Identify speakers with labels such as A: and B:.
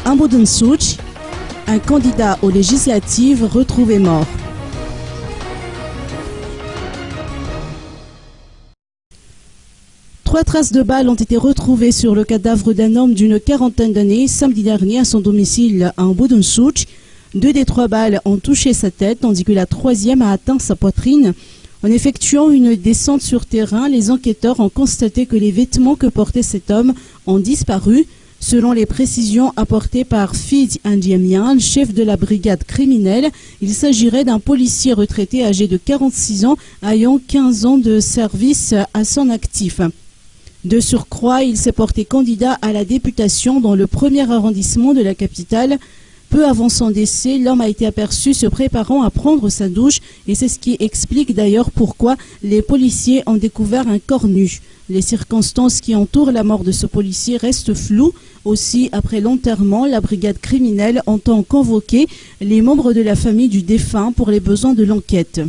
A: À Budensuch, un candidat aux législatives retrouvé mort. Trois traces de balles ont été retrouvées sur le cadavre d'un homme d'une quarantaine d'années samedi dernier à son domicile à Budensuch. 2 des 3 balles ont touché sa tête, tandis que la 3e a atteint sa poitrine. En effectuant une descente sur terrain, les enquêteurs ont constaté que les vêtements que portait cet homme ont disparu. Selon les précisions apportées par Fidi Ndiamian, chef de la brigade criminelle, il s'agirait d'un policier retraité âgé de 46 ans ayant 15 ans de service à son actif. De surcroît, il s'est porté candidat à la députation dans le 1er arrondissement de la capitale. Peu avant son décès, l'homme a été aperçu se préparant à prendre sa douche et c'est ce qui explique d'ailleurs pourquoi les policiers ont découvert un corps nu. Les circonstances qui entourent la mort de ce policier restent floues. Aussi, après l'enterrement, la brigade criminelle entend convoquer les membres de la famille du défunt pour les besoins de l'enquête.